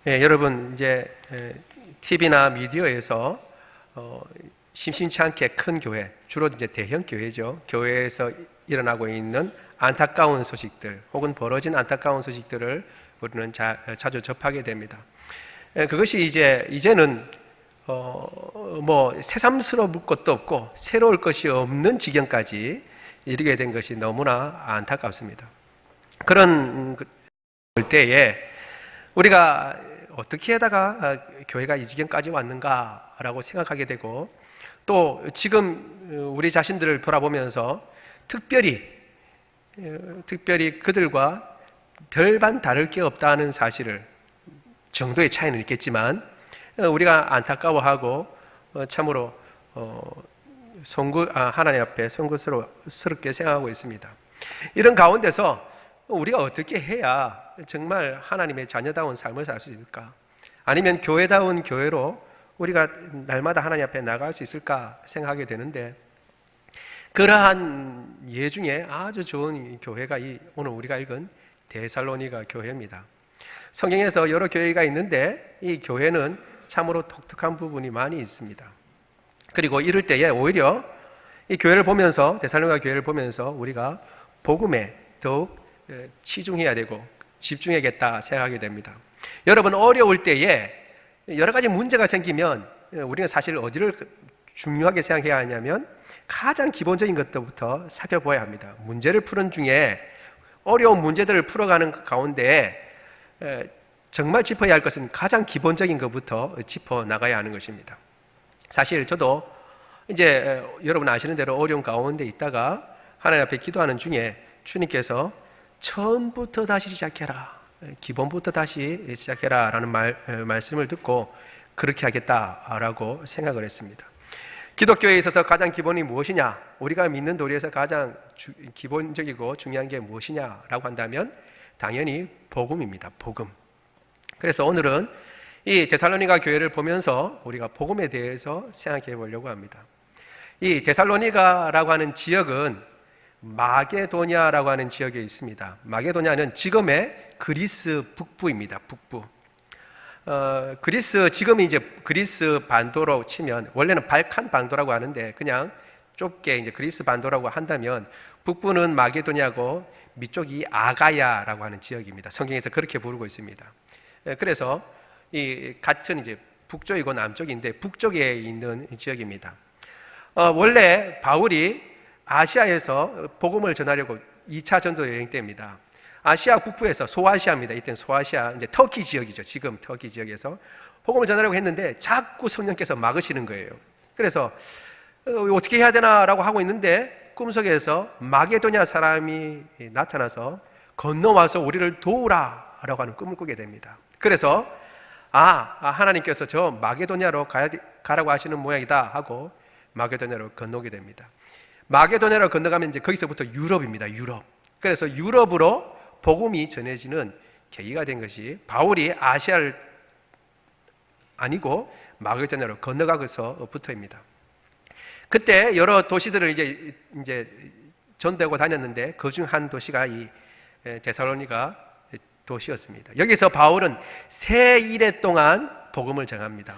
여러분 이제 TV나 미디어에서 심심치 않게 큰 교회, 주로 이제 대형 교회죠. 교회에서 일어나고 있는 안타까운 소식들 혹은 벌어진 안타까운 소식들을 우리는 자주 접하게 됩니다. 그것이 이제는 뭐 새삼스러울 것도 없고 새로울 것이 없는 지경까지 이르게 된 것이 너무나 안타깝습니다. 그런 때에 우리가 어떻게 하다가 교회가 이 지경까지 왔는가라고 생각하게 되고, 또 지금 우리 자신들을 돌아보면서 특별히 그들과 별반 다를 게 없다는 사실을, 정도의 차이는 있겠지만 우리가 안타까워하고 참으로 하나님 앞에 송구스럽게 생각하고 있습니다. 이런 가운데서 우리가 어떻게 해야 정말 하나님의 자녀다운 삶을 살 수 있을까? 아니면 교회다운 교회로 우리가 날마다 하나님 앞에 나갈 수 있을까 생각하게 되는데, 그러한 예 중에 아주 좋은 교회가 오늘 우리가 읽은 데살로니가 교회입니다. 성경에서 여러 교회가 있는데 이 교회는 참으로 독특한 부분이 많이 있습니다. 그리고 이럴 때에 오히려 이 교회를 보면서, 데살로니가 교회를 보면서 우리가 복음에 더욱 치중해야 되고 집중해야겠다 생각하게 됩니다. 여러분, 어려울 때에 여러 가지 문제가 생기면 우리는 사실 어디를 중요하게 생각해야 하냐면 가장 기본적인 것부터 살펴보아야 합니다. 문제를 푸는 중에 어려운 문제들을 풀어가는 가운데 정말 짚어야 할 것은 가장 기본적인 것부터 짚어 나가야 하는 것입니다. 사실 저도 이제 여러분 아시는 대로 어려운 가운데 있다가 하나님 앞에 기도하는 중에 주님께서 처음부터 다시 시작해라, 기본부터 다시 시작해라 라는 말씀을 듣고 그렇게 하겠다라고 생각을 했습니다. 기독교에 있어서 가장 기본이 무엇이냐, 우리가 믿는 도리에서 가장 기본적이고 중요한 게 무엇이냐라고 한다면 당연히 복음입니다. 복음. 그래서 오늘은 이 데살로니가 교회를 보면서 우리가 복음에 대해서 생각해 보려고 합니다. 이 데살로니가라고 하는 지역은 마게도냐라고 하는 지역에 있습니다. 마게도냐는 지금의 그리스 북부입니다. 북부. 지금이 이제 그리스 반도로 치면, 원래는 발칸 반도라고 하는데 그냥 좁게 이제 그리스 반도라고 한다면 북부는 마게도냐고 밑쪽이 아가야라고 하는 지역입니다. 성경에서 그렇게 부르고 있습니다. 그래서 이 같은 이제 북쪽이고 남쪽인데 북쪽에 있는 지역입니다. 원래 바울이 아시아에서 복음을 전하려고 2차 전도 여행 때입니다. 아시아 북부에서 소아시아입니다. 이때는 소아시아, 이제 터키 지역이죠. 지금 터키 지역에서 복음을 전하려고 했는데 자꾸 성령께서 막으시는 거예요. 그래서 어떻게 해야 되나라고 하고 있는데 꿈속에서 마게도냐 사람이 나타나서 건너와서 우리를 도우라라고 하는 꿈을 꾸게 됩니다. 그래서 하나님께서 저 마게도냐로 가라고 하시는 모양이다 하고 마게도냐로 건너게 됩니다. 마게도냐로 건너가면 이제 거기서부터 유럽입니다. 유럽. 그래서 유럽으로 복음이 전해지는 계기가 된 것이 바울이 아시아를 아니고 마게도냐로 건너가서부터입니다. 그때 여러 도시들을 이제 전도하고 다녔는데 그중 한 도시가 이 데살로니가 도시였습니다. 여기서 바울은 세 일해 동안 복음을 전합니다.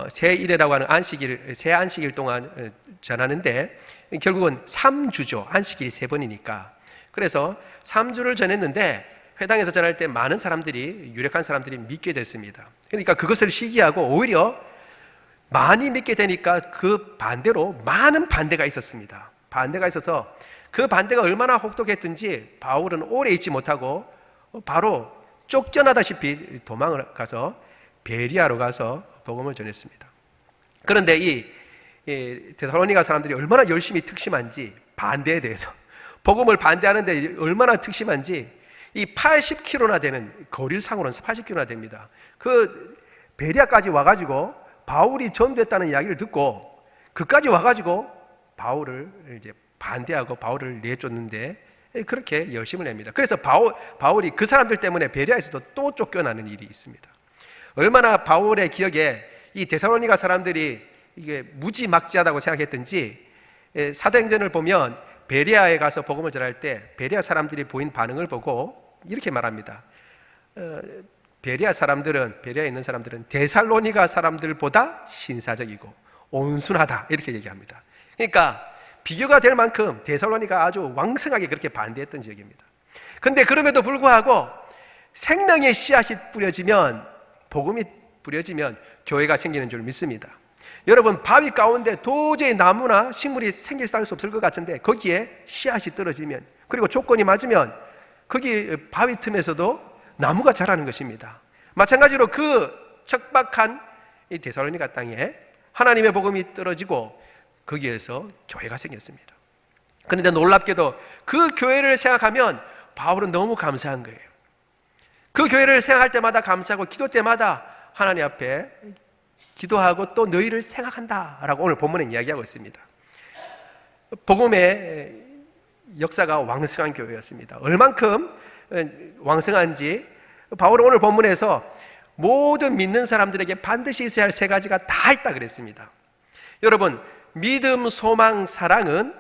세 일해라고 하는 새 안식일 동안 전하는데 결국은 3주죠. 안식일이 3번이니까. 그래서 3주를 전했는데 회당에서 전할 때 많은 사람들이, 유력한 사람들이 믿게 됐습니다. 그러니까 그것을 시기하고 오히려 많이 믿게 되니까 그 반대로 많은 반대가 있었습니다. 반대가 있어서 그 반대가 얼마나 혹독했든지 바울은 오래 있지 못하고 바로 쫓겨나다시피 도망을 가서 베리아로 가서 복음을 전했습니다. 그런데 이 데살로니가 사람들이 얼마나 열심히 특심한지, 반대에 대해서 복음을 반대하는데 얼마나 특심한지, 이 80km나 되는, 거리상으로는 80km나 됩니다. 그 베리아까지 와가지고 바울이 전도했다는 이야기를 듣고 그까지 와가지고 바울을 이제 반대하고 바울을 내쫓는데 그렇게 열심을 냅니다. 그래서 바울이 그 사람들 때문에 베리아에서도 또 쫓겨나는 일이 있습니다. 얼마나 바울의 기억에 이 데살로니가 사람들이 이게 무지막지하다고 생각했든지, 사도행전을 보면 베리아에 가서 복음을 전할 때 베리아 사람들이 보인 반응을 보고 이렇게 말합니다. 베레아에 있는 사람들은 데살로니가 사람들보다 신사적이고 온순하다 이렇게 얘기합니다. 그러니까 비교가 될 만큼 데살로니가 아주 왕성하게 그렇게 반대했던 지역입니다. 그런데 그럼에도 불구하고 생명의 씨앗이 뿌려지면, 복음이 뿌려지면 교회가 생기는 줄 믿습니다. 여러분, 바위 가운데 도저히 나무나 식물이 생길 수 없을 것 같은데 거기에 씨앗이 떨어지면, 그리고 조건이 맞으면 거기 바위 틈에서도 나무가 자라는 것입니다. 마찬가지로 그 척박한 이 데살로니가 땅에 하나님의 복음이 떨어지고 거기에서 교회가 생겼습니다. 그런데 놀랍게도 그 교회를 생각하면 바울은 너무 감사한 거예요. 그 교회를 생각할 때마다 감사하고 기도 때마다 하나님 앞에 기도하고 또 너희를 생각한다라고 오늘 본문에 이야기하고 있습니다. 복음의 역사가 왕성한 교회였습니다. 얼만큼 왕성한지 바울은 오늘 본문에서 모든 믿는 사람들에게 반드시 있어야 할 세 가지가 다 있다 그랬습니다. 여러분, 믿음, 소망, 사랑은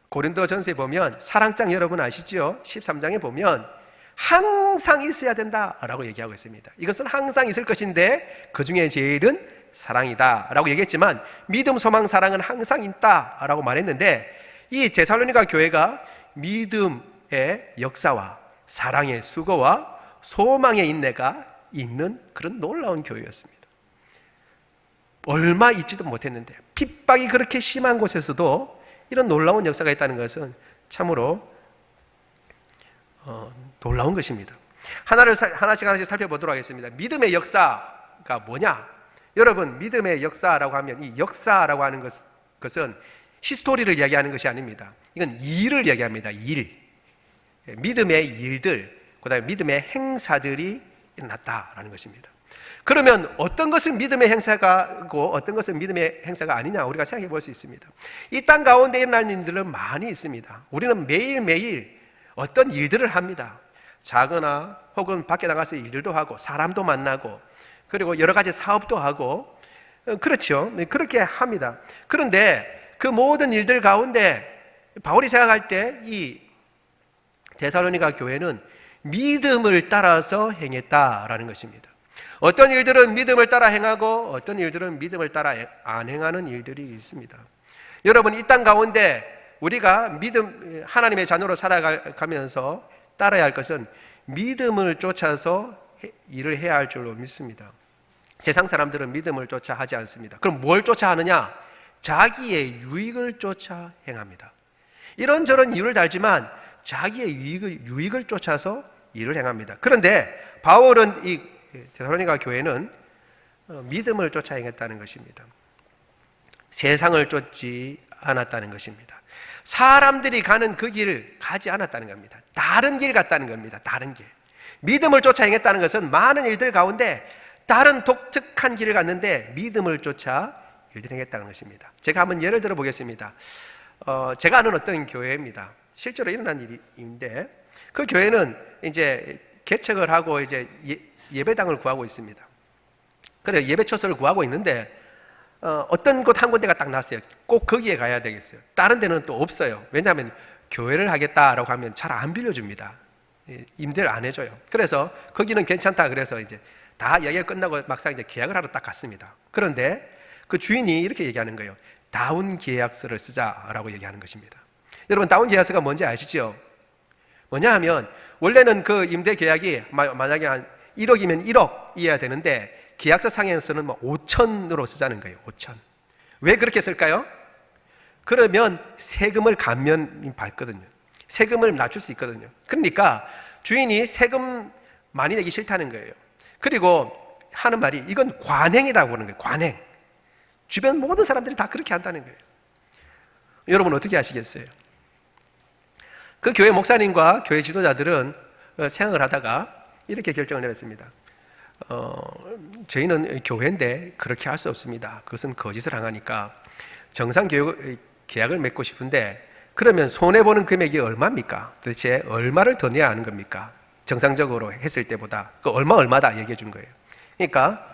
고린도전서에 보면, 사랑장 여러분 아시죠? 13장에 보면 항상 있어야 된다라고 얘기하고 있습니다. 이것은 항상 있을 것인데 그 중에 제일은 사랑이다라고 얘기했지만, 믿음, 소망, 사랑은 항상 있다라고 말했는데, 이 데살로니가 교회가 믿음의 역사와 사랑의 수고와 소망의 인내가 있는 그런 놀라운 교회였습니다. 얼마 있지도 못했는데, 핍박이 그렇게 심한 곳에서도 이런 놀라운 역사가 있다는 것은 참으로 놀라운 것입니다. 하나씩 살펴보도록 하겠습니다. 믿음의 역사가 뭐냐? 여러분, 믿음의 역사라고 하면, 이 역사라고 하는 것은 히스토리를 이야기하는 것이 아닙니다. 이건 일을 이야기합니다. 일. 믿음의 일들, 그 다음에 믿음의 행사들이 일어났다라는 것입니다. 그러면 어떤 것은 믿음의 행사가고 어떤 것은 믿음의 행사가 아니냐, 우리가 생각해 볼 수 있습니다. 이 땅 가운데 일어나는 일들은 많이 있습니다. 우리는 매일매일 어떤 일들을 합니다. 자거나 혹은 밖에 나가서 일들도 하고 사람도 만나고 그리고 여러 가지 사업도 하고, 그렇죠. 그렇게 합니다. 그런데 그 모든 일들 가운데 바울이 생각할 때 이 데살로니가 교회는 믿음을 따라서 행했다라는 것입니다. 어떤 일들은 믿음을 따라 행하고 어떤 일들은 믿음을 따라 안 행하는 일들이 있습니다. 여러분, 이 땅 가운데 우리가 믿음, 하나님의 자녀로 살아가면서 따라야 할 것은 믿음을 쫓아서 일을 해야 할 줄로 믿습니다. 세상 사람들은 믿음을 쫓아 하지 않습니다. 그럼 뭘 쫓아 하느냐? 자기의 유익을 쫓아 행합니다. 이런저런 이유를 달지만 자기의 유익을 쫓아서 일을 행합니다. 그런데 바울은 이 데살로니가 교회는 믿음을 쫓아 행했다는 것입니다. 세상을 쫓지 않았다는 것입니다. 사람들이 가는 그 길을 가지 않았다는 겁니다. 다른 길 갔다는 겁니다. 다른 길. 믿음을 쫓아 행했다는 것은 많은 일들 가운데 다른 독특한 길을 갔는데 믿음을 쫓아 일을 행했다는 것입니다. 제가 한번 예를 들어 보겠습니다. 제가 아는 어떤 교회입니다. 실제로 일어난 일인데, 그 교회는 이제 개척을 하고 이제 예배당을 구하고 있습니다. 그래, 예배 처소를 구하고 있는데 어떤 곳 한 군데가 딱 났어요. 꼭 거기에 가야 되겠어요. 다른 데는 또 없어요. 왜냐하면 교회를 하겠다라고 하면 잘 안 빌려줍니다. 임대를 안 해줘요. 그래서 거기는 괜찮다 그래서 이제 다 이야기가 끝나고 막상 이제 계약을 하러 딱 갔습니다. 그런데 그 주인이 이렇게 얘기하는 거예요. 다운 계약서를 쓰자라고 얘기하는 것입니다. 여러분, 다운 계약서가 뭔지 아시죠? 뭐냐 하면, 원래는 그 임대 계약이 만약에 한 1억이면 1억이어야 되는데 계약서 상에서는 5천으로 쓰자는 거예요. 5천. 왜 그렇게 쓸까요? 그러면 세금을 감면받거든요. 세금을 낮출 수 있거든요. 그러니까 주인이 세금 많이 내기 싫다는 거예요. 그리고 하는 말이, 이건 관행이라고 하는 거예요. 관행. 주변 모든 사람들이 다 그렇게 한다는 거예요. 여러분 어떻게 아시겠어요? 그 교회 목사님과 교회 지도자들은 생각을 하다가 이렇게 결정을 내렸습니다. 저희는 교회인데 그렇게 할 수 없습니다. 그것은 거짓을 행하니까 정상 계약을 맺고 싶은데, 그러면 손해보는 금액이 얼마입니까? 도대체 얼마를 더 내야 하는 겁니까? 정상적으로 했을 때보다 그 얼마다 얘기해 준 거예요. 그러니까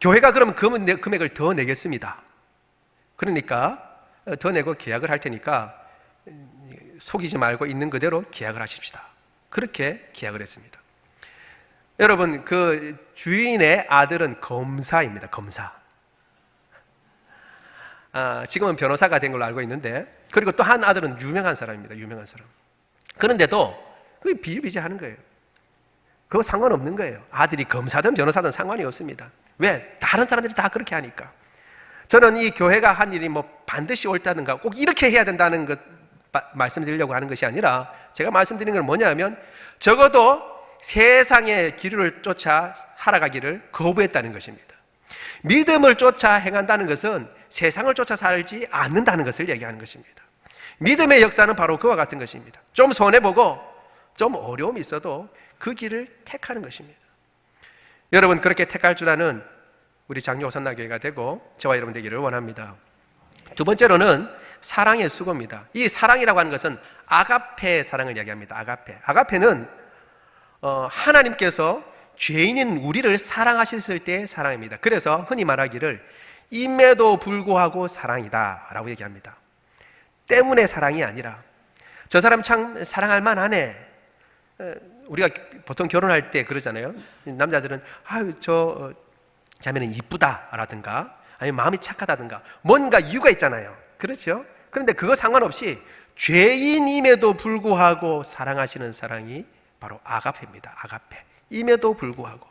교회가 그러면 금액을 더 내겠습니다. 그러니까 더 내고 계약을 할 테니까 속이지 말고 있는 그대로 계약을 하십시다. 그렇게 계약을 했습니다. 여러분, 그 주인의 아들은 검사입니다. 검사. 지금은 변호사가 된 걸로 알고 있는데, 그리고 또 한 아들은 유명한 사람입니다. 유명한 사람. 그런데도 그게 비일비재하는 거예요. 그거 상관없는 거예요. 아들이 검사든 변호사든 상관이 없습니다. 왜? 다른 사람들이 다 그렇게 하니까. 저는 이 교회가 한 일이 뭐 반드시 옳다든가 꼭 이렇게 해야 된다는 것 말씀드리려고 하는 것이 아니라, 제가 말씀드리는 건 뭐냐면, 적어도 세상의 기류를 쫓아 살아가기를 거부했다는 것입니다. 믿음을 쫓아 행한다는 것은 세상을 쫓아 살지 않는다는 것을 얘기하는 것입니다. 믿음의 역사는 바로 그와 같은 것입니다. 좀 손해보고 좀 어려움이 있어도 그 길을 택하는 것입니다. 여러분, 그렇게 택할 줄 아는 우리 장로 호산나교회가 되고 저와 여러분 되기를 원합니다. 두 번째로는 사랑의 수고입니다. 이 사랑이라고 하는 것은 아가페 사랑을 이야기합니다. 아가페는 하나님께서 죄인인 우리를 사랑하셨을 때의 사랑입니다. 그래서 흔히 말하기를 임에도 불구하고 사랑이다 라고 얘기합니다. 때문에 사랑이 아니라, 저 사람 참 사랑할 만하네. 우리가 보통 결혼할 때 그러잖아요. 남자들은 아유, 저 자매는 이쁘다 라든가, 아니면 마음이 착하다든가, 뭔가 이유가 있잖아요. 그렇죠? 그런데 그거 상관없이 죄인임에도 불구하고 사랑하시는 사랑이 바로 아가페입니다. 아가페. 임에도 불구하고.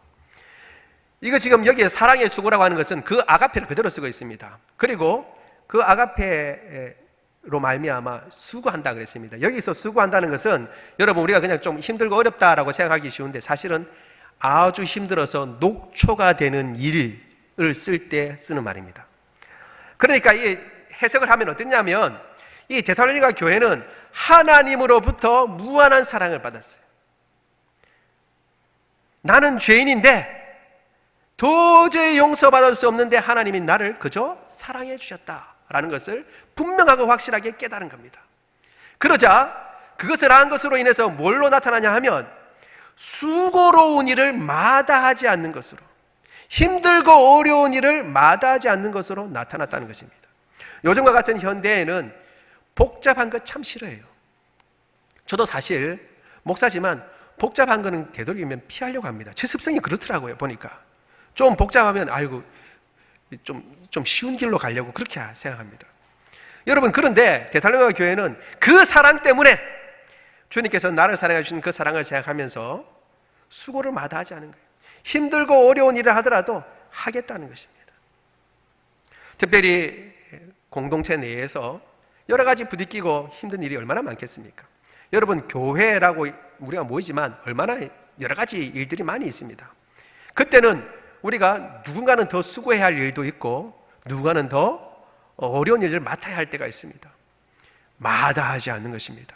이거 지금 여기에 사랑의 수고라고 하는 것은 그 아가페를 그대로 쓰고 있습니다. 그리고 그 아가페로 말미암아 수고한다 그랬습니다. 여기서 수고한다는 것은, 여러분, 우리가 그냥 좀 힘들고 어렵다라고 생각하기 쉬운데, 사실은 아주 힘들어서 녹초가 되는 일을 쓸 때 쓰는 말입니다. 그러니까 이 해석을 하면 어땠냐면, 이 데살로니가 교회는 하나님으로부터 무한한 사랑을 받았어요. 나는 죄인인데 도저히 용서받을 수 없는데 하나님이 나를 그저 사랑해 주셨다라는 것을 분명하고 확실하게 깨달은 겁니다. 그러자 그것을 한 것으로 인해서 뭘로 나타나냐 하면, 수고로운 일을 마다하지 않는 것으로, 힘들고 어려운 일을 마다하지 않는 것으로 나타났다는 것입니다. 요즘과 같은 현대에는 복잡한 것 참 싫어해요. 저도 사실 목사지만 복잡한 거는 되도록이면 피하려고 합니다. 제 습성이 그렇더라고요. 보니까 좀 복잡하면 아이고 좀 쉬운 길로 가려고 그렇게 생각합니다. 여러분, 그런데 데살로니가 교회는 그 사랑 때문에 주님께서 나를 사랑해 주신 그 사랑을 생각하면서 수고를 마다하지 않은 거예요. 힘들고 어려운 일을 하더라도 하겠다는 것입니다. 특별히 공동체 내에서 여러 가지 부딪히고 힘든 일이 얼마나 많겠습니까? 여러분, 교회라고 우리가 모이지만 얼마나 여러 가지 일들이 많이 있습니다. 그때는 우리가 누군가는 더 수고해야 할 일도 있고 누군가는 더 어려운 일을 맡아야 할 때가 있습니다. 마다하지 않는 것입니다.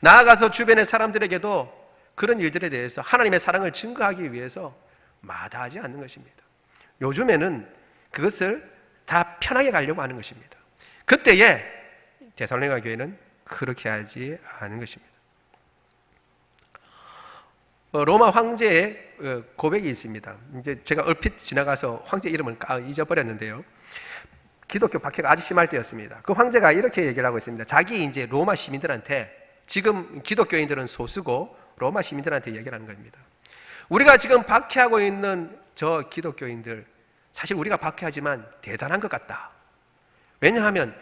나아가서 주변의 사람들에게도 그런 일들에 대해서 하나님의 사랑을 증거하기 위해서 마다하지 않는 것입니다. 요즘에는 그것을 다 편하게 가려고 하는 것입니다. 그때에 데살로니가 교회는 그렇게 하지 않은 것입니다. 로마 황제의 고백이 있습니다. 이제 제가 얼핏 지나가서 황제 이름을 잊어버렸는데요. 기독교 박해가 아주 심할 때였습니다. 그 황제가 이렇게 얘기를 하고 있습니다. 자기 이제 로마 시민들한테, 지금 기독교인들은 소수고 로마 시민들한테 얘기를 하는 겁니다. 우리가 지금 박해하고 있는 저 기독교인들, 사실 우리가 박해하지만 대단한 것 같다. 왜냐하면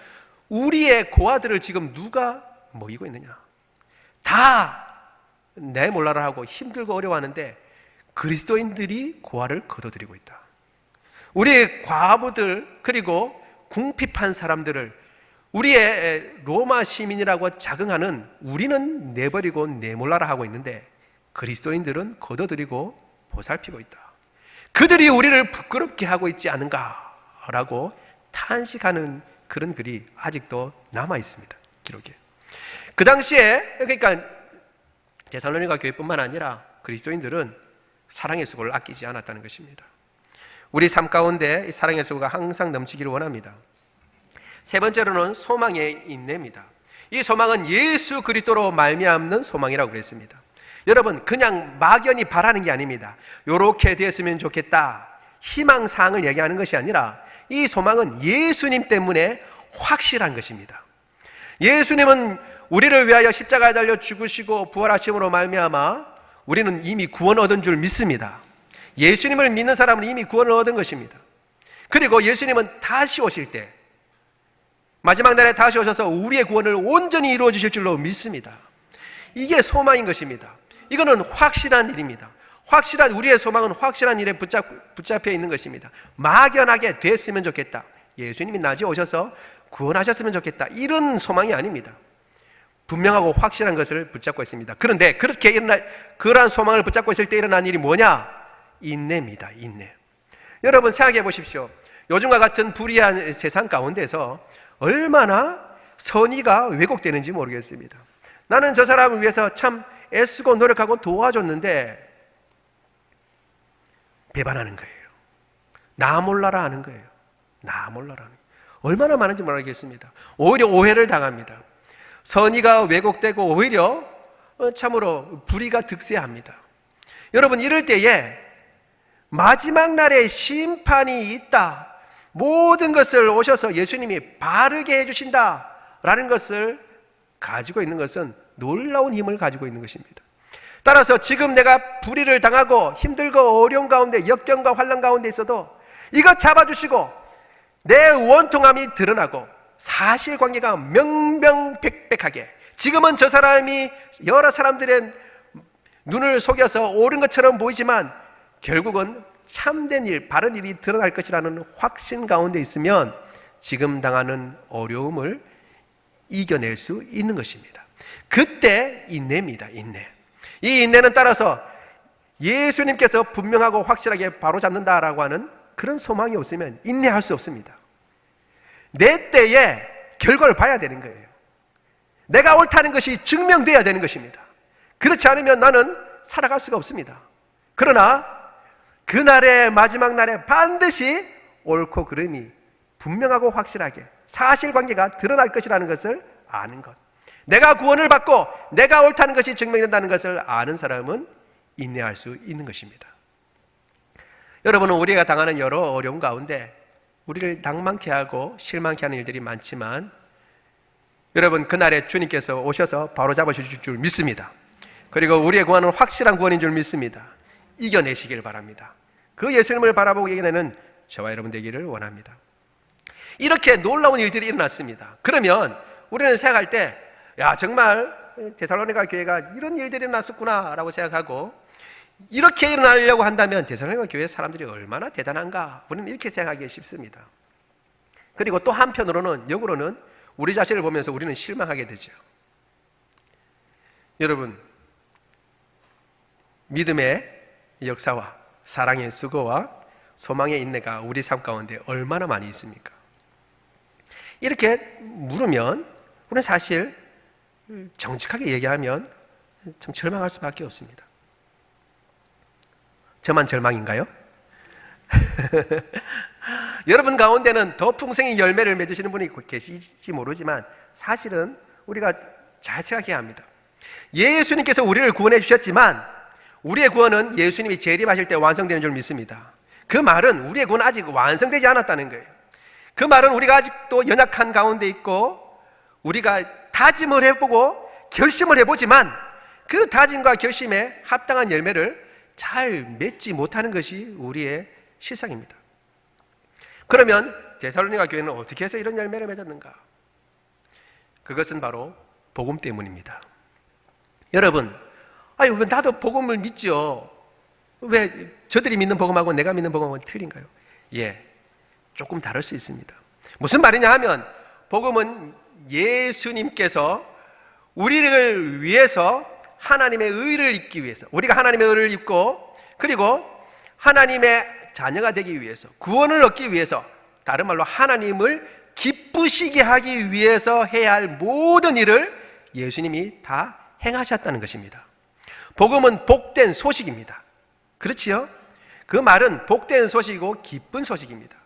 우리의 고아들을 지금 누가 먹이고 있느냐? 다 내 몰라라 하고 힘들고 어려워하는데 그리스도인들이 고아를 거둬들이고 있다. 우리의 과부들, 그리고 궁핍한 사람들을 우리의 로마 시민이라고 자긍하는 우리는 내버리고 내몰라라 하고 있는데 그리스도인들은 거둬들이고 보살피고 있다. 그들이 우리를 부끄럽게 하고 있지 않은가라고 탄식하는 그런 글이 아직도 남아 있습니다. 기록에. 그 당시에, 그러니까 데살로니가 교회뿐만 아니라 그리스도인들은 사랑의 수고를 아끼지 않았다는 것입니다. 우리 삶 가운데 사랑의 수고가 항상 넘치기를 원합니다. 세 번째로는 소망의 인내입니다. 이 소망은 예수 그리스도로 말미암는 소망이라고 그랬습니다. 여러분, 그냥 막연히 바라는 게 아닙니다. 요렇게 됐으면 좋겠다, 희망사항을 얘기하는 것이 아니라 이 소망은 예수님 때문에 확실한 것입니다. 예수님은 우리를 위하여 십자가에 달려 죽으시고 부활하심으로 말미암아 우리는 이미 구원 얻은 줄 믿습니다. 예수님을 믿는 사람은 이미 구원을 얻은 것입니다. 그리고 예수님은 다시 오실 때, 마지막 날에 다시 오셔서 우리의 구원을 온전히 이루어 주실 줄로 믿습니다. 이게 소망인 것입니다. 이거는 확실한 일입니다. 우리의 소망은 확실한 일에 붙잡혀 있는 것입니다. 막연하게 됐으면 좋겠다, 예수님이 낮에 오셔서 구원하셨으면 좋겠다, 이런 소망이 아닙니다. 분명하고 확실한 것을 붙잡고 있습니다. 그런데 그러한 소망을 붙잡고 있을 때 일어난 일이 뭐냐? 인내입니다. 인내. 여러분 생각해 보십시오. 요즘과 같은 불의한 세상 가운데서 얼마나 선의가 왜곡되는지 모르겠습니다. 나는 저 사람을 위해서 참 애쓰고 노력하고 도와줬는데 배반하는 거예요. 나 몰라라 하는 거예요. 나 몰라라 하는 거예요. 얼마나 많은지 모르겠습니다. 오히려 오해를 당합니다. 선의가 왜곡되고 오히려 참으로 불의가 득세합니다. 여러분, 이럴 때에 마지막 날에 심판이 있다, 모든 것을 오셔서 예수님이 바르게 해주신다라는 것을 가지고 있는 것은 놀라운 힘을 가지고 있는 것입니다. 따라서 지금 내가 불의를 당하고 힘들고 어려운 가운데, 역경과 환난 가운데 있어도 이것 잡아주시고 내 원통함이 드러나고 사실관계가 명명백백하게, 지금은 저 사람이 여러 사람들의 눈을 속여서 옳은 것처럼 보이지만 결국은 참된 일, 바른 일이 드러날 것이라는 확신 가운데 있으면 지금 당하는 어려움을 이겨낼 수 있는 것입니다. 그때 인내입니다. 인내. 이 인내는 따라서 예수님께서 분명하고 확실하게 바로잡는다라고 하는 그런 소망이 없으면 인내할 수 없습니다. 내 때에 결과를 봐야 되는 거예요. 내가 옳다는 것이 증명돼야 되는 것입니다. 그렇지 않으면 나는 살아갈 수가 없습니다. 그러나 그날의 마지막 날에 반드시 옳고 그름이 분명하고 확실하게 사실관계가 드러날 것이라는 것을 아는 것, 내가 구원을 받고 내가 옳다는 것이 증명된다는 것을 아는 사람은 인내할 수 있는 것입니다. 여러분은 우리가 당하는 여러 어려움 가운데 우리를 낭만케 하고 실망케 하는 일들이 많지만, 여러분 그날에 주님께서 오셔서 바로잡으실 줄 믿습니다. 그리고 우리의 구원은 확실한 구원인 줄 믿습니다. 이겨내시길 바랍니다. 그 예수님을 바라보고 이겨내는 저와 여러분 되기를 원합니다. 이렇게 놀라운 일들이 일어났습니다. 그러면 우리는 생각할 때, 야, 정말 데살로니가 교회가 이런 일들이 일어났었구나 라고 생각하고, 이렇게 일어나려고 한다면 데살로니가 교회 사람들이 얼마나 대단한가, 우리는 이렇게 생각하기 쉽습니다. 그리고 또 한편으로는, 역으로는 우리 자신을 보면서 우리는 실망하게 되죠. 여러분, 믿음의 역사와 사랑의 수고와 소망의 인내가 우리 삶 가운데 얼마나 많이 있습니까? 이렇게 물으면 우리는 사실 정직하게 얘기하면 참 절망할 수밖에 없습니다. 저만 절망인가요? 여러분 가운데는 더 풍성히 열매를 맺으시는 분이 계실지 모르지만 사실은 우리가 잘 생각해야 합니다. 예수님께서 우리를 구원해 주셨지만 우리의 구원은 예수님이 재림하실 때 완성되는 줄 믿습니다. 그 말은 우리의 구원은 아직 완성되지 않았다는 거예요. 그 말은 우리가 아직도 연약한 가운데 있고 우리가 다짐을 해보고 결심을 해보지만 그 다짐과 결심에 합당한 열매를 잘 맺지 못하는 것이 우리의 실상입니다. 그러면 데살로니가 교회는 어떻게 해서 이런 열매를 맺었는가? 그것은 바로 복음 때문입니다. 여러분, 왜 나도 복음을 믿죠? 왜 저들이 믿는 복음하고 내가 믿는 복음은 틀린가요? 예, 조금 다를 수 있습니다. 무슨 말이냐 하면, 복음은 예수님께서 우리를 위해서 하나님의 의를 입기 위해서, 우리가 하나님의 의를 입고 그리고 하나님의 자녀가 되기 위해서, 구원을 얻기 위해서, 다른 말로 하나님을 기쁘시게 하기 위해서 해야 할 모든 일을 예수님이 다 행하셨다는 것입니다. 복음은 복된 소식입니다. 그렇지요? 그 말은 복된 소식이고 기쁜 소식입니다.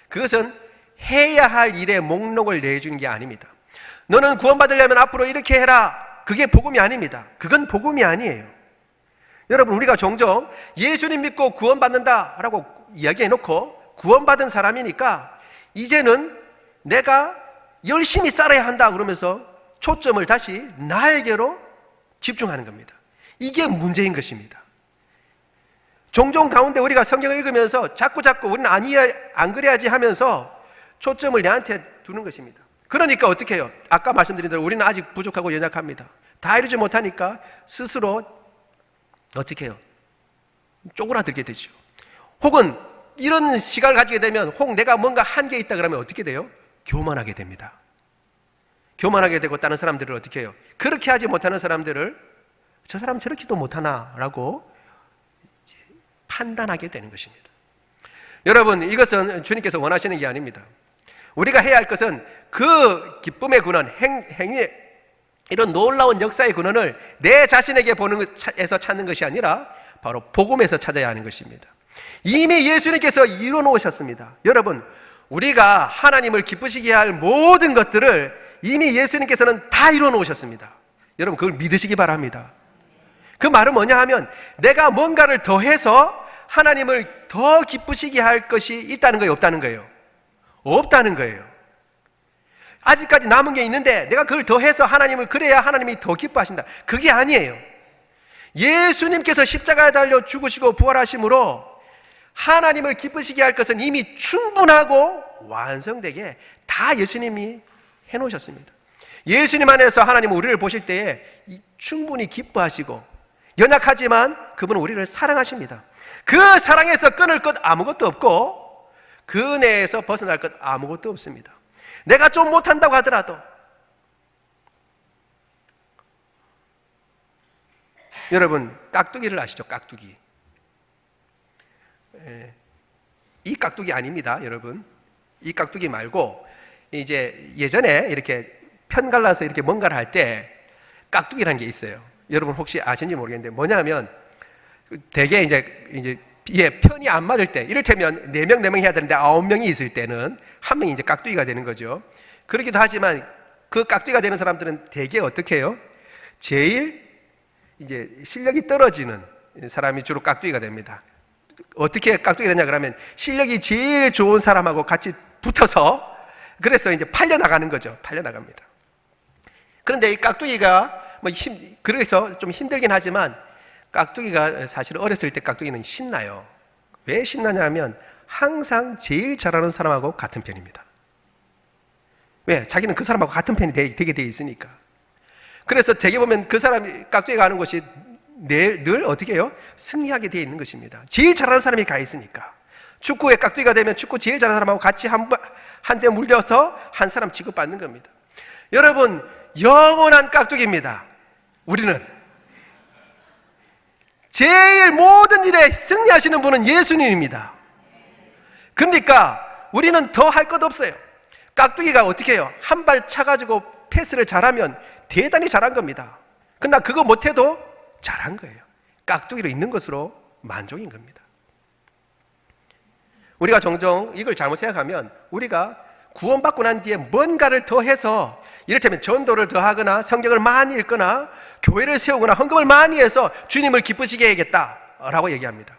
그것은 해야 할 일의 목록을 내주는 게 아닙니다. 너는 구원받으려면 앞으로 이렇게 해라, 그게 복음이 아닙니다. 그건 복음이 아니에요. 여러분, 우리가 종종 예수님 믿고 구원받는다라고 이야기해놓고 구원받은 사람이니까 이제는 내가 열심히 살아야 한다 그러면서 초점을 다시 나에게로 집중하는 겁니다. 이게 문제인 것입니다. 종종 가운데 우리가 성경을 읽으면서 자꾸 우리는 안 그래야지 하면서 초점을 내한테 두는 것입니다. 그러니까 어떻게 해요? 아까 말씀드린 대로 우리는 아직 부족하고 연약합니다. 다 이루지 못하니까 스스로 어떻게 해요? 쪼그라들게 되죠. 혹은 이런 시각을 가지게 되면 혹 내가 뭔가 한계 있다 그러면 어떻게 돼요? 교만하게 됩니다. 교만하게 되고 다른 사람들을 어떻게 해요? 그렇게 하지 못하는 사람들을 저 사람 저렇게도 못하나 라고 판단하게 되는 것입니다. 여러분, 이것은 주님께서 원하시는 게 아닙니다. 우리가 해야 할 것은 그 기쁨의 근원, 행위, 이런 놀라운 역사의 근원을 내 자신에게 보는 것에서 찾는 것이 아니라 바로 복음에서 찾아야 하는 것입니다. 이미 예수님께서 이루어 놓으셨습니다. 여러분, 우리가 하나님을 기쁘시게 할 모든 것들을 이미 예수님께서는 다 이루어 놓으셨습니다. 여러분, 그걸 믿으시기 바랍니다. 그 말은 뭐냐 하면 내가 뭔가를 더해서 하나님을 더 기쁘시게 할 것이 있다는 거예요, 없다는 거예요? 없다는 거예요. 아직까지 남은 게 있는데 내가 그걸 더해서 하나님을 그래야 하나님이 더 기뻐하신다. 그게 아니에요. 예수님께서 십자가에 달려 죽으시고 부활하심으로 하나님을 기쁘시게 할 것은 이미 충분하고 완성되게 다 예수님이 해놓으셨습니다. 예수님 안에서 하나님은 우리를 보실 때에 충분히 기뻐하시고 연약하지만 그분은 우리를 사랑하십니다. 그 사랑에서 끊을 것 아무것도 없고 그 은혜에서 벗어날 것 아무것도 없습니다. 내가 좀 못한다고 하더라도 여러분, 깍두기를 아시죠? 깍두기. 이 깍두기 아닙니다, 여러분. 이 깍두기 말고 이제 예전에 이렇게 편 갈라서 이렇게 뭔가를 할 때 깍두기라는 게 있어요. 여러분 혹시 아시는지 모르겠는데 뭐냐면 되게 이제 편이 안 맞을 때, 이를테면 4명 해야 되는데 9명이 있을 때는 한 명이 이제 깍두기가 되는 거죠. 그렇기도 하지만 그 깍두기가 되는 사람들은 되게 어떻게 해요? 제일 이제 실력이 떨어지는 사람이 주로 깍두기가 됩니다. 어떻게 깍두기가 되냐 그러면 실력이 제일 좋은 사람하고 같이 붙어서 그래서 이제 팔려나가는 거죠. 팔려나갑니다. 그런데 이 깍두기가 그래서 좀 힘들긴 하지만 깍두기가 사실 어렸을 때 깍두기는 신나요. 왜 신나냐면 항상 제일 잘하는 사람하고 같은 편입니다. 왜? 자기는 그 사람하고 같은 편이 되게 돼 있으니까. 그래서 되게 보면 그 사람이 깍두기가 하는 것이 늘 어떻게 해요? 승리하게 되어 있는 것입니다. 제일 잘하는 사람이 가 있으니까. 축구에 깍두기가 되면 축구 제일 잘하는 사람하고 같이 한 대 물려서 한 사람 취급받는 겁니다. 여러분, 영원한 깍두기입니다. 우리는 제일 모든 일에 승리하시는 분은 예수님입니다. 그러니까 우리는 더 할 것 없어요. 깍두기가 어떻게 해요? 한 발 차가지고 패스를 잘하면 대단히 잘한 겁니다. 그러나 그거 못해도 잘한 거예요. 깍두기로 있는 것으로 만족인 겁니다. 우리가 종종 이걸 잘못 생각하면 우리가 구원받고 난 뒤에 뭔가를 더해서 이를테면 전도를 더하거나 성경을 많이 읽거나 교회를 세우거나 헌금을 많이 해서 주님을 기쁘시게 해야겠다라고 얘기합니다.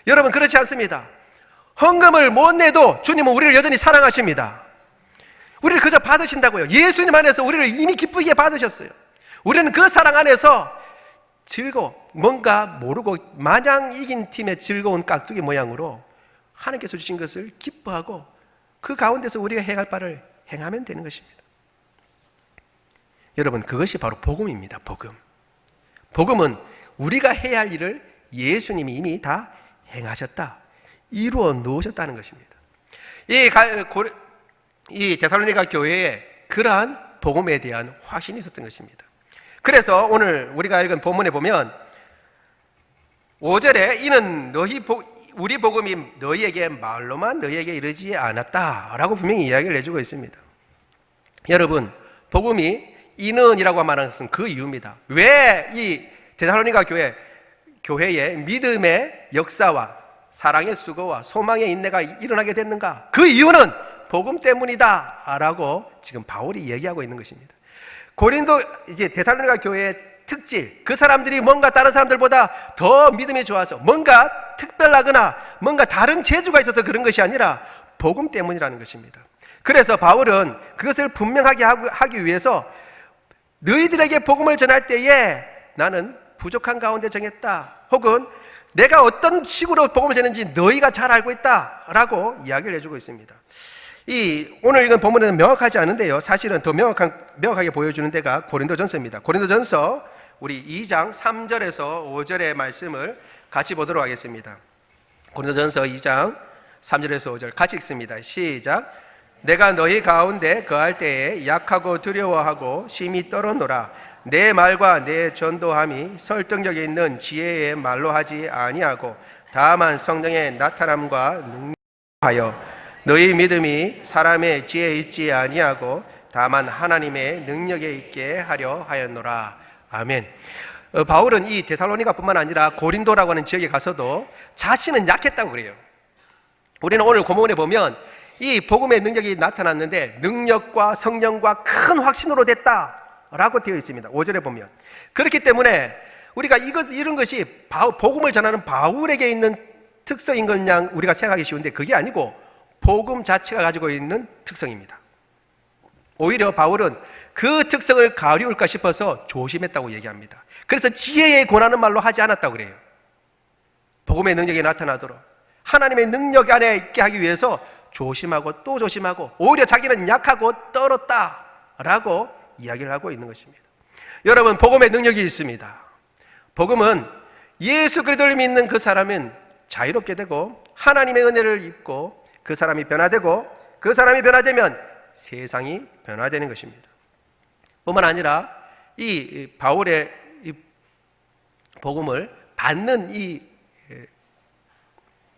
여러분, 그렇지 않습니다. 헌금을 못 내도 주님은 우리를 여전히 사랑하십니다. 우리를 그저 받으신다고요. 예수님 안에서 우리를 이미 기쁘게 받으셨어요. 우리는 그 사랑 안에서 뭔가 모르고 마냥 이긴 팀의 즐거운 깍두기 모양으로 하나님께서 주신 것을 기뻐하고 그 가운데서 우리가 행할 바를 행하면 되는 것입니다. 여러분, 그것이 바로 복음입니다. 복음은 우리가 해야 할 일을 예수님이 이미 다 행하셨다, 이루어 놓으셨다는 것입니다. 이 데살로니가 교회에 그러한 복음에 대한 확신이 있었던 것입니다. 그래서 오늘 우리가 읽은 본문에 보면 5절에 이는 우리 복음이 너희에게 말로만 너희에게 이르지 않았다라고 분명히 이야기를 해주고 있습니다. 여러분, 복음이 이는이라고 말하는 것은 그 이유입니다. 왜 이 데살로니가 교회에 믿음의 역사와 사랑의 수고와 소망의 인내가 일어나게 됐는가? 그 이유는 복음 때문이다 라고 지금 바울이 얘기하고 있는 것입니다. 이제 데살로니가 교회의 특질, 그 사람들이 뭔가 다른 사람들보다 더 믿음이 좋아서 뭔가 특별하거나 뭔가 다른 재주가 있어서 그런 것이 아니라 복음 때문이라는 것입니다. 그래서 바울은 그것을 분명하게 하기 위해서 너희들에게 복음을 전할 때에 나는 부족한 가운데 정했다. 혹은 내가 어떤 식으로 복음을 전했는지 너희가 잘 알고 있다라고 이야기를 해주고 있습니다. 오늘 읽은 본문은 명확하지 않은데요, 사실은 더 명확하게 보여주는 데가 고린도전서입니다. 고린도전서 우리 2장 3절에서 5절의 말씀을 같이 보도록 하겠습니다. 고린도전서 2장 3절에서 5절 같이 읽습니다. 시작. 내가 너희 가운데 거할 때에 약하고 두려워하고 심히 떨어노라. 내 말과 내 전도함이 설득력 있는 지혜의 말로 하지 아니하고 다만 성령의 나타남과 능력하여 너희 믿음이 사람의 지혜에 있지 아니하고 다만 하나님의 능력에 있게 하려 하였노라. 아멘. 바울은 이 데살로니가뿐만 아니라 고린도라고 하는 지역에 가서도 자신은 약했다고 그래요. 우리는 오늘 본문에 보면 이 복음의 능력이 나타났는데 능력과 성령과 큰 확신으로 됐다라고 되어 있습니다. 5절에 보면. 그렇기 때문에 우리가 이런 것이 복음을 전하는 바울에게 있는 특성인 것 양 우리가 생각하기 쉬운데 그게 아니고 복음 자체가 가지고 있는 특성입니다. 오히려 바울은 그 특성을 가리울까 싶어서 조심했다고 얘기합니다. 그래서 지혜에 권하는 말로 하지 않았다고 그래요. 복음의 능력이 나타나도록 하나님의 능력 안에 있게 하기 위해서 조심하고 또 조심하고 오히려 자기는 약하고 떨었다라고 이야기를 하고 있는 것입니다. 여러분, 복음의 능력이 있습니다. 복음은 예수 그리스도를 믿는 그 사람은 자유롭게 되고 하나님의 은혜를 입고 그 사람이 변화되고 그 사람이 변화되면 세상이 변화되는 것입니다. 뿐만 아니라 이 바울의 이 복음을 받는 이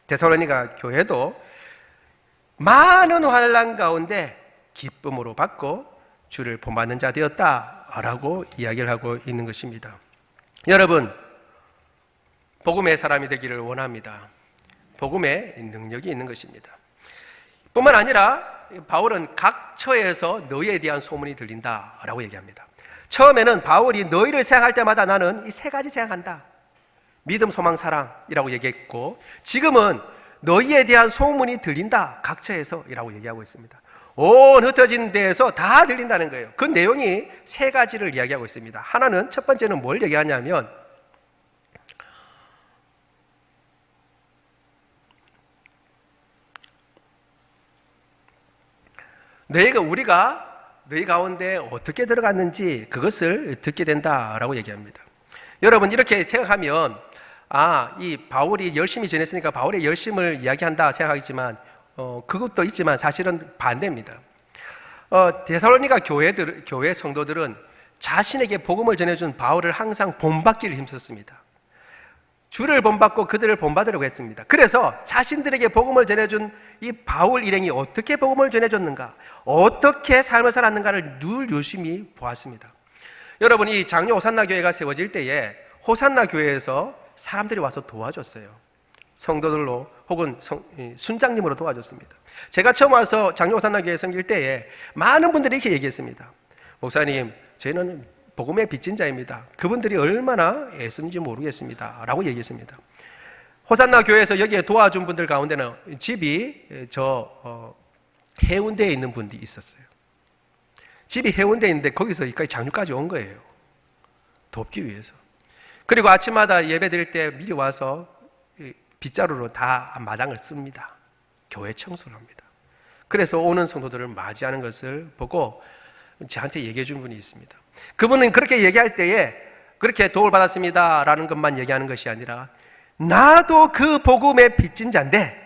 데살로니가 교회도 많은 환난 가운데 기쁨으로 받고 주를 본받는 자 되었다라고 이야기를 하고 있는 것입니다. 여러분, 복음의 사람이 되기를 원합니다. 복음의 능력이 있는 것입니다. 뿐만 아니라 바울은 각 처에서 너희에 대한 소문이 들린다라고 얘기합니다. 처음에는 바울이 너희를 생각할 때마다 나는 이 세 가지 생각한다. 믿음, 소망, 사랑이라고 얘기했고 지금은 너희에 대한 소문이 들린다. 각 처에서 이라고 얘기하고 있습니다. 온 흩어진 데에서 다 들린다는 거예요. 그 내용이 세 가지를 이야기하고 있습니다. 하나는, 첫 번째는 뭘 얘기하냐면 우리가 너희 가운데 어떻게 들어갔는지 그것을 듣게 된다라고 얘기합니다. 여러분, 이렇게 생각하면 이 바울이 열심히 전했으니까 바울의 열심을 이야기한다 생각하지만 그것도 있지만 사실은 반대입니다. 데살로니가 교회 성도들은 자신에게 복음을 전해준 바울을 항상 본받기를 힘썼습니다. 주를 본받고 그들을 본받으려고 했습니다. 그래서 자신들에게 복음을 전해준 이 바울 일행이 어떻게 복음을 전해줬는가, 어떻게 삶을 살았는가를 늘 유심히 보았습니다. 여러분, 이 장로 호산나 교회가 세워질 때에 호산나 교회에서 사람들이 와서 도와줬어요. 성도들로 혹은 순장님으로 도와줬습니다. 제가 처음 와서 장로 호산나 교회에 섬길 때에 많은 분들이 이렇게 얘기했습니다. 목사님, 저희는 복음의 빚진 자입니다. 그분들이 얼마나 애쓰는지 모르겠습니다 라고 얘기했습니다. 호산나 교회에서 여기에 도와준 분들 가운데는 집이 해운대에 있는 분이 있었어요. 집이 해운대에 있는데 거기서 여기까지 장류까지 온 거예요. 돕기 위해서. 그리고 아침마다 예배 드릴 때 미리 와서 빗자루로 다 마당을 씁니다. 교회 청소를 합니다. 그래서 오는 성도들을 맞이하는 것을 보고 저한테 얘기해 준 분이 있습니다. 그분은 그렇게 얘기할 때에 그렇게 도움을 받았습니다 라는 것만 얘기하는 것이 아니라 나도 그 복음의 빚진 자인데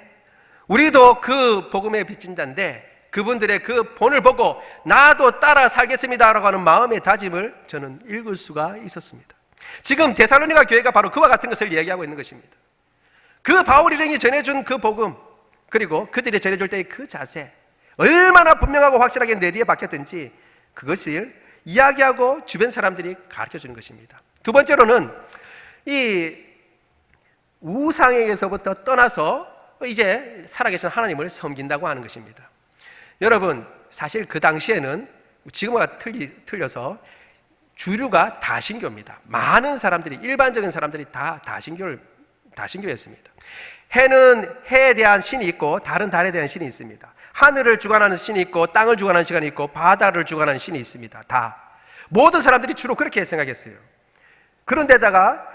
우리도 그 복음의 빚진 자인데 그분들의 그 본을 보고 나도 따라 살겠습니다 라고 하는 마음의 다짐을 저는 읽을 수가 있었습니다. 지금 데살로니가 교회가 바로 그와 같은 것을 얘기하고 있는 것입니다. 그 바울 일행이 전해준 그 복음, 그리고 그들이 전해줄 때의 그 자세, 얼마나 분명하고 확실하게 뇌리에 박혔든지 그것을 이야기하고 주변 사람들이 가르쳐주는 것입니다. 두 번째로는 이 우상에게서부터 떠나서 이제 살아계신 하나님을 섬긴다고 하는 것입니다. 여러분, 사실 그 당시에는 지금과 틀려서 주류가 다신교입니다. 많은 사람들이, 일반적인 사람들이 다 다신교였습니다. 해는 해에 대한 신이 있고 다른 달에 대한 신이 있습니다. 하늘을 주관하는 신이 있고 땅을 주관하는 신이 있고 바다를 주관하는 신이 있습니다. 다 모든 사람들이 주로 그렇게 생각했어요. 그런데다가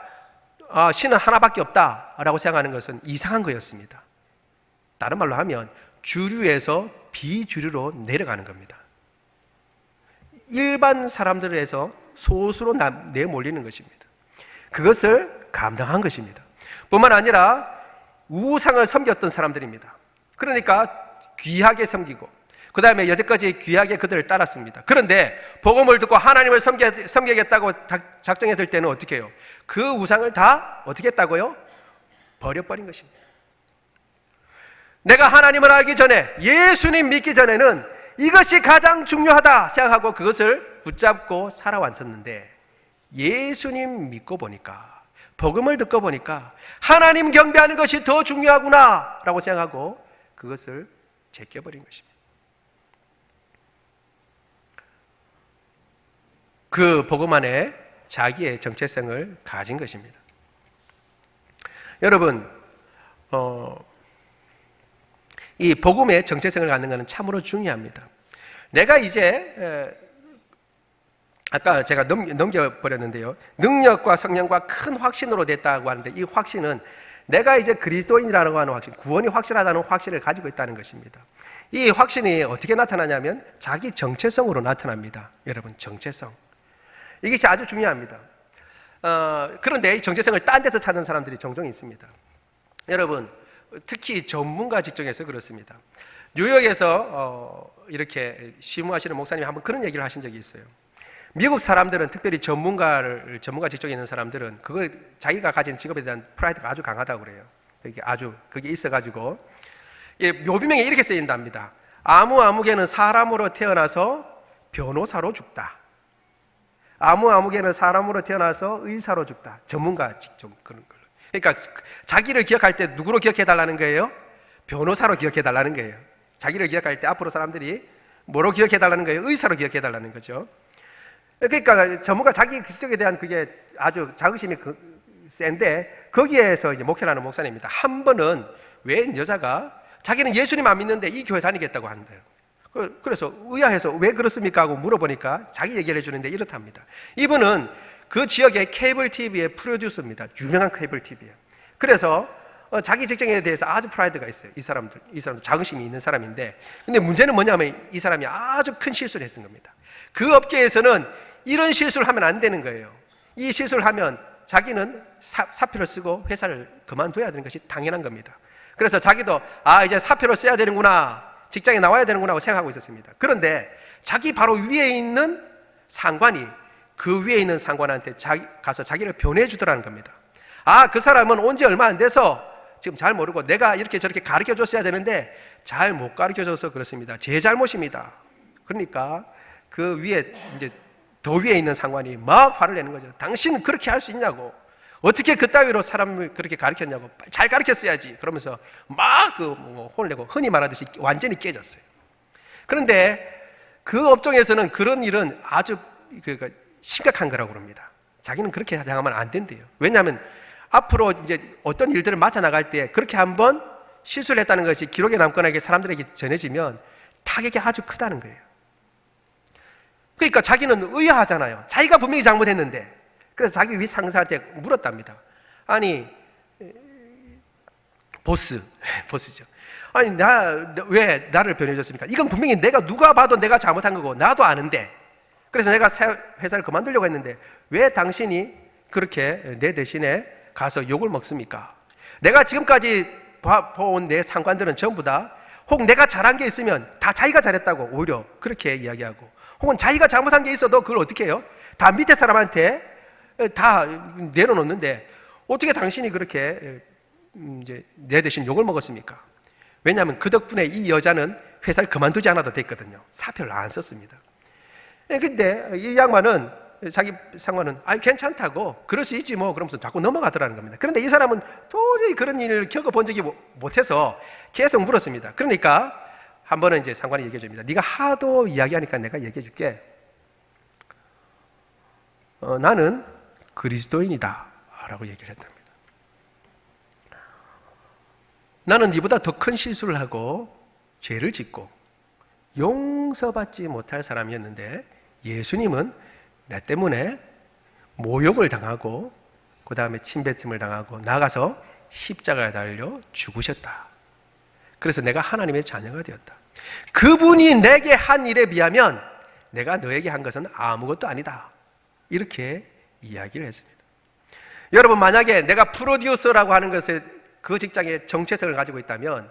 신은 하나밖에 없다라고 생각하는 것은 이상한 거였습니다. 다른 말로 하면 주류에서 비주류로 내려가는 겁니다. 일반 사람들에서 소수로 내몰리는 것입니다. 그것을 감당한 것입니다. 뿐만 아니라 우상을 섬겼던 사람들입니다. 그러니까 귀하게 섬기고 그 다음에 여태까지 귀하게 그들을 따랐습니다. 그런데 복음을 듣고 하나님을 섬기겠다고 작정했을 때는 어떻게 해요? 그 우상을 다 어떻게 했다고요? 버려버린 것입니다. 내가 하나님을 알기 전에, 예수님 믿기 전에는 이것이 가장 중요하다 생각하고 그것을 붙잡고 살아왔었는데, 예수님 믿고 보니까, 복음을 듣고 보니까 하나님 경배하는 것이 더 중요하구나 라고 생각하고 그것을 제껴버린 것입니다. 그 복음 안에 자기의 정체성을 가진 것입니다. 여러분, 이 복음의 정체성을 갖는 것은 참으로 중요합니다. 내가 이제 아까 제가 넘겨버렸는데요, 능력과 성령과 큰 확신으로 됐다고 하는데, 이 확신은 내가 이제 그리스도인이라고 하는 확신, 구원이 확실하다는 확신을 가지고 있다는 것입니다. 이 확신이 어떻게 나타나냐면 자기 정체성으로 나타납니다. 여러분, 정체성, 이것이 아주 중요합니다. 그런데 이 정체성을 딴 데서 찾는 사람들이 종종 있습니다. 여러분, 특히 전문가 직종에서 그렇습니다. 뉴욕에서 이렇게 시무하시는 목사님이 한번 그런 얘기를 하신 적이 있어요. 미국 사람들은, 특별히 전문가 직종에 있는 사람들은 자기가 가진 직업에 대한 프라이드가 아주 강하다고 그래요. 그게 있어가지고 묘비명에 이렇게 쓰인답니다. 아무개는 사람으로 태어나서 변호사로 죽다. 아무개는 사람으로 태어나서 의사로 죽다. 전문가 직종, 그런 걸로. 그러니까 자기를 기억할 때 누구로 기억해달라는 거예요? 변호사로 기억해달라는 거예요. 자기를 기억할 때 앞으로 사람들이 뭐로 기억해달라는 거예요? 의사로 기억해달라는 거죠. 그러니까 전문가 자기 기적에 대한 그게 아주 자긍심이 센데, 거기에서 이제 목회를 하는 목사님입니다. 한 번은 웬 여자가 자기는 예수님 안 믿는데 이 교회 다니겠다고 한대요. 그래서 의아해서 왜 그렇습니까 하고 물어보니까 자기 얘기를 해주는데 이렇답니다. 이분은 그 지역의 케이블 TV의 프로듀서입니다. 유명한 케이블 TV예요. 그래서 자기 직장에 대해서 아주 프라이드가 있어요. 이 사람도 자긍심이 있는 사람인데, 근데 문제는 뭐냐면 이 사람이 아주 큰 실수를 했던 겁니다. 그 업계에서는 이런 실수를 하면 안 되는 거예요. 이 실수를 하면 자기는 사표를 쓰고 회사를 그만둬야 되는 것이 당연한 겁니다. 그래서 자기도 이제 사표를 써야 되는구나, 직장에 나와야 되는구나 하고 생각하고 있었습니다. 그런데 자기 바로 위에 있는 상관이 그 위에 있는 상관한테 가서 자기를 변해주더라는 겁니다. 그 사람은 온 지 얼마 안 돼서 지금 잘 모르고 내가 이렇게 저렇게 가르쳐줬어야 되는데 잘 못 가르쳐줘서 그렇습니다. 제 잘못입니다. 그러니까 그 위에 이제 더 위에 있는 상관이 막 화를 내는 거죠. 당신은 그렇게 할 수 있냐고, 어떻게 그따위로 사람을 그렇게 가르쳤냐고, 잘 가르쳤어야지. 그러면서 막 혼을 내고, 흔히 말하듯이 완전히 깨졌어요. 그런데 그 업종에서는 그런 일은 아주 심각한 거라고 그럽니다. 자기는 그렇게 당하면 안 된대요. 왜냐하면 앞으로 이제 어떤 일들을 맡아나갈 때 그렇게 한번 실수를 했다는 것이 기록에 남거나 사람들에게 전해지면 타격이 아주 크다는 거예요. 그러니까 자기는 의아하잖아요. 자기가 분명히 잘못했는데. 그래서 자기 위 상사한테 물었답니다. 아니, 보스죠. 아니, 왜 나를 변해줬습니까? 이건 분명히 누가 봐도 내가 잘못한 거고 나도 아는데, 그래서 내가 회사를 그만두려고 했는데 왜 당신이 그렇게 내 대신에 가서 욕을 먹습니까? 내가 지금까지 봐온 내 상관들은 전부 다 혹 내가 잘한 게 있으면 다 자기가 잘했다고 오히려 그렇게 이야기하고, 혹은 자기가 잘못한 게 있어도 그걸 어떻게 해요? 다 밑에 사람한테 다 내려놓는데 어떻게 당신이 그렇게 이제 내 대신 욕을 먹었습니까? 왜냐하면 그 덕분에 이 여자는 회사를 그만두지 않아도 됐거든요. 사표를 안 썼습니다. 근데 이 양반은, 자기 상관은 괜찮다고, 그럴 수 있지 뭐, 그러면서 자꾸 넘어가더라는 겁니다. 그런데 이 사람은 도저히 그런 일을 겪어본 적이 못해서 계속 물었습니다. 그러니까 한 번은 이제 상관이 얘기해 줍니다. 네가 하도 이야기하니까 내가 얘기해 줄게. 나는 그리스도인이다 라고 얘기를 했답니다. 나는 네보다 더 큰 실수를 하고 죄를 짓고 용서받지 못할 사람이었는데 예수님은 내 때문에 모욕을 당하고 그 다음에 침뱉음을 당하고 나가서 십자가에 달려 죽으셨다. 그래서 내가 하나님의 자녀가 되었다. 그분이 내게 한 일에 비하면 내가 너에게 한 것은 아무것도 아니다. 이렇게 이야기를 했습니다. 여러분, 만약에 내가 프로듀서라고 하는 것에 그 직장에 정체성을 가지고 있다면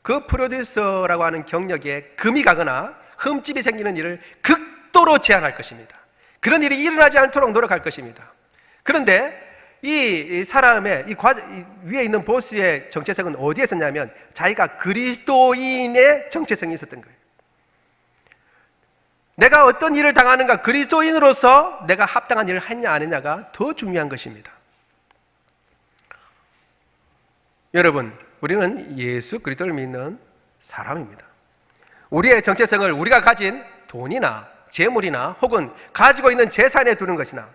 그 프로듀서라고 하는 경력에 금이 가거나 흠집이 생기는 일을 극도로 제한할 것입니다. 그런 일이 일어나지 않도록 노력할 것입니다. 그런데 이 사람의 이 위에 있는 보스의 정체성은 어디에 있었냐면 자기가 그리스도인의 정체성이 있었던 거예요. 내가 어떤 일을 당하는가, 그리스도인으로서 내가 합당한 일을 했냐 안 했냐가 더 중요한 것입니다. 여러분, 우리는 예수 그리스도를 믿는 사람입니다. 우리의 정체성을 우리가 가진 돈이나 재물이나 혹은 가지고 있는 재산에 두는 것이나